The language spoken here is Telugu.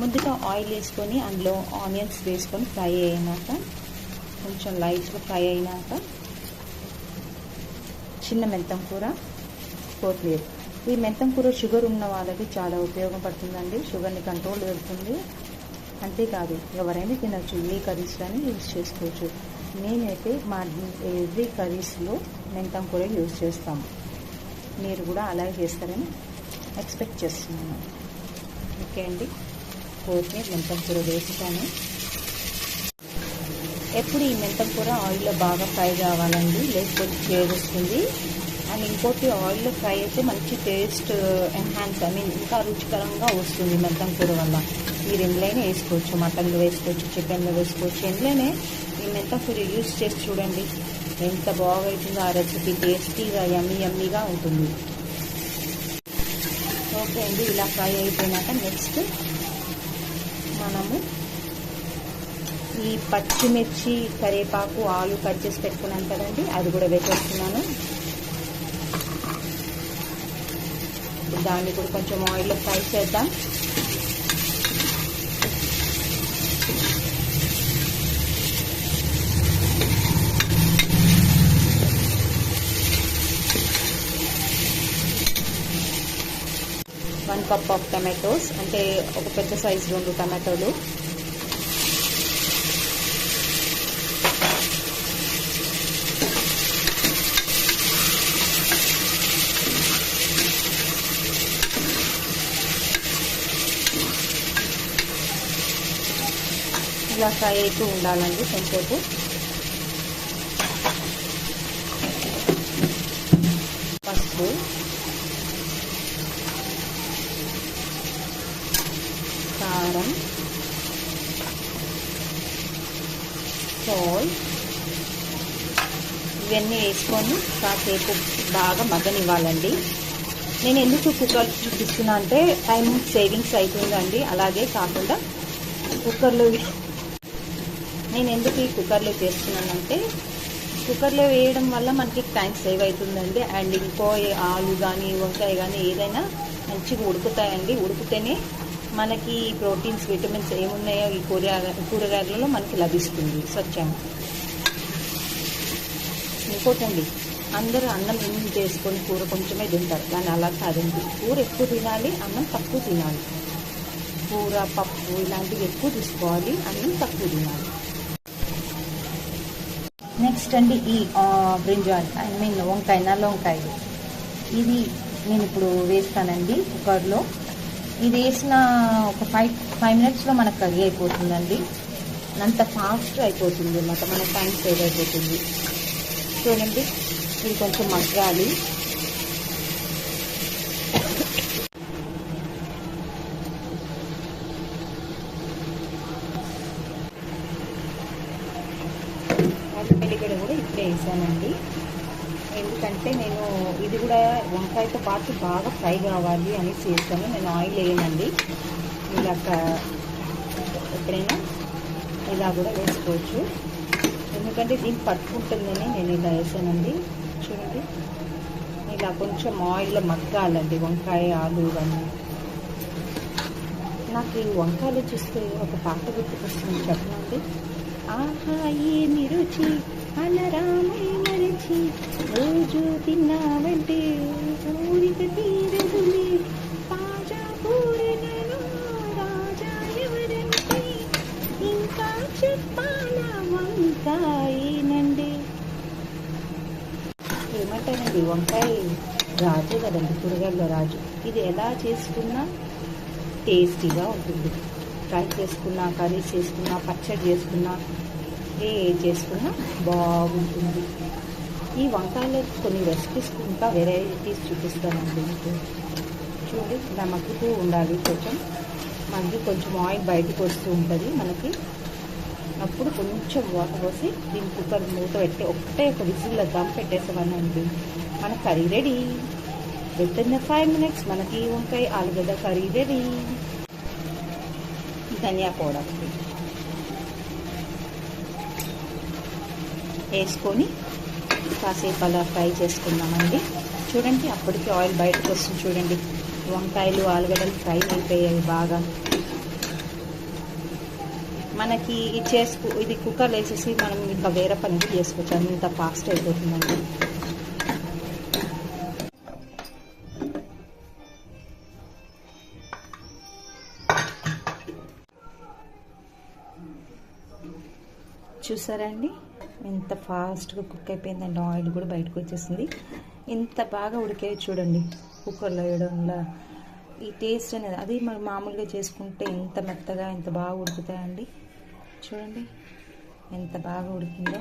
ముందుగా ఆయిల్ వేసుకొని అందులో ఆనియన్స్ వేసుకొని ఫ్రై అయినాక కొంచెం లైట్గా ఫ్రై అయినాక చిన్న మెంతం కూర, కొత్తిమీర. ఈ మెంతం కూర షుగర్ ఉన్న వాళ్ళకి చాలా ఉపయోగపడుతుందండి, షుగర్ని కంట్రోల్ పెడుతుంది. అంతేకాదు ఎవరైనా తినచ్చు, ఏ కర్రీస్లోనే యూజ్ చేసుకోవచ్చు. నేనైతే మా ఎవ్రీ కర్రీస్లో మెంతం కూర యూజ్ చేస్తాము. మీరు కూడా అలాగే చేస్తారని ఎక్స్పెక్ట్ చేస్తున్నాను. ఓకే అండి, కొత్తిమీర మెంతం కూర వేస్తాను. ఎప్పుడు ఈ మెంతం కూర ఆయిల్లో బాగా ఫ్రై కావాలండి, లేకపోతే చేస్తుంది. అండ్ ఇంకోటి ఆయిల్లో ఫ్రై అయితే మంచి టేస్ట్ ఎన్హాన్స్, ఇంకా రుచికరంగా వస్తుంది మెంతం కూర వల్ల. మీరు ఎందులోనే వేసుకోవచ్చు, మటన్లో వేసుకోవచ్చు, చికెన్లో వేసుకోవచ్చు, ఎందులోనే ఈ మెంతం కూర యూజ్ చేసి చూడండి ఎంత బాగా అవుతుందో. ఆ రెసిపీ టేస్టీగా యమ్మీగా ఉంటుంది. ఓకే అండి, ఇలా ఫ్రై అయిపోయినాక నెక్స్ట్ మనము ఈ పచ్చిమిర్చి, కరివేపాకు, ఆలు కట్ చేసి పెట్టుకున్నాను కదండి, అది కూడా వేసేస్తున్నాను. దాన్ని కూడా కొంచెం ఆయిల్లో ఫ్రై చేద్దాం. వన్ కప్ ఆఫ్ టమాటోస్, అంటే ఒక పెద్ద సైజు 2 టమాటోలు. ఇలా ఫ్రై అవుతూ ఉండాలండి కొంచెంసేపు. పసుపు, కారం, సాల్ట్ ఇవన్నీ వేసుకొని కాసేపు బాగా మగ్గనివ్వాలండి. నేను ఎందుకు కుక్కర్ చూపిస్తున్నా అంటే టైం సేవింగ్స్ అవుతుందండి. అలాగే కాకుండా కుక్కర్లో నేను ఎందుకు ఈ కుక్కర్లో చేస్తున్నానంటే, కుక్కర్లో వేయడం వల్ల మనకి టైం సేవ్ అవుతుందండి. అండ్ ఇంకో ఆలు కానీ వంకాయ కానీ ఏదైనా మంచిగా ఉడుకుతాయండి. ఉడికితేనే మనకి ప్రోటీన్స్, విటమిన్స్ ఏమున్నాయో ఈ కూరగాయలలో మనకి లభిస్తుంది స్వచ్ఛంగా. ఇంకోటండి, అందరూ అన్నం ఎన్ని చేసుకొని కూర కొంచెమే తింటారు, కానీ అలా కాదండి. కూర ఎక్కువ తినాలి, అన్నం తక్కువ తినాలి. కూర, పప్పు ఇలాంటివి ఎక్కువ తీసుకోవాలి, అన్నం తక్కువ తినాలి. నెక్స్ట్ అండి, ఈ బ్రింజాల్ వంకాయ, నల్ల వంకాయ, ఇది నేను ఇప్పుడు వేస్తానండి కుక్కర్లో. ఇది వేసిన ఒక 5 మినిట్స్లో మనకు కర్రీ అయిపోతుందండి. అంత ఫాస్ట్ అయిపోతుంది అన్నమాట, మన టైం సేవ్ అయిపోతుంది. చూడండి, ఇది కొంచెం మగ్గాలి. వెల్లిగడ్డ కూడా ఇప్పుడే వేసానండి, ఎందుకంటే నేను ఇది కూడా వంకాయతో పాటు బాగా ఫ్రై కావాలి అని చేస్తాను. నేను ఆయిల్ వేయనండి, ఇలా ఎప్పుడైనా ఇలా కూడా వేసుకోవచ్చు, ఎందుకంటే దీన్ని పట్టుకుంటుందని నేను ఇలా వేసానండి. చూడండి, ఇలా కొంచెం ఆయిల్లో మగ్గాలండి వంకాయ, ఆలు ఇవన్నీ. నాకు ఈ వంకాయలు చూస్తే ఒక పాట గుర్తుకొస్తుంది, చెప్పనండి. ఆహా ఏమి రుచి అనరామై మరచి, రోజు తిన్నావంటే ఊరిక తీరదులే, తాజా కూరలను రాజా ఎవరంటే, ఇంకా చెప్పాలా వంకాయేనండి. ఏమంటారండి, వంకాయ రాజే కదండి, కూరగాయల రాజు. ఇది ఎలా చేసుకున్నా టేస్టీగా ఉంటుంది. ఫ్రై చేసుకున్నా, కర్రీస్ చేసుకున్నా, పచ్చడి చేసుకున్నా, చేసుకున్నా బాగుంటుంది. ఈ వంకాయలో కొన్ని రెసిపీస్, ఇంకా వెరైటీస్ చూపిస్తానండి మీకు. చూడండి, ఇలా మగ్గుతూ ఉండాలి, కొంచెం ఆయిల్ బయటకు వస్తూ ఉంటుంది మనకి. అప్పుడు కొంచెం వాటర్ పోసి దీని కుక్కర్ మూత పెట్టి ఒక విజిల్లో దమ్ పెట్టేసామనండి, మన కర్రీ రెడీ. వితిన్ 5 మినిట్స్ మనకి వంకాయ ఆలుగడ్డ కర్రీ రెడీ. ధనియా పౌడర్ వేసుకొని కాసేపు అలా ఫ్రై చేసుకుందామండి. చూడండి, అప్పటికి ఆయిల్ బయటకు వస్తుంది. చూడండి, వంకాయలు, ఆలుగడ్డలు ఫ్రై అయిపోయాయి బాగా. మనకి ఇది కుక్కర్లో వేసేసి మనం ఇంకా వేరే పని చేసుకోవచ్చు, అంత ఫాస్ట్ అయిపోతుందండి. చూసారా అండి ఎంత ఫాస్ట్గా కుక్ అయిపోయిందండి. ఆయిల్ కూడా బయటకు వచ్చేసింది. ఎంత బాగా ఉడికాయో చూడండి కుక్కర్లో వేయడం వల్ల. ఈ టేస్ట్ అనేది అది మనం మామూలుగా చేసుకుంటే ఎంత మెత్తగా ఎంత బాగా ఉడుకుతాయండి. చూడండి ఎంత బాగా ఉడికిందో.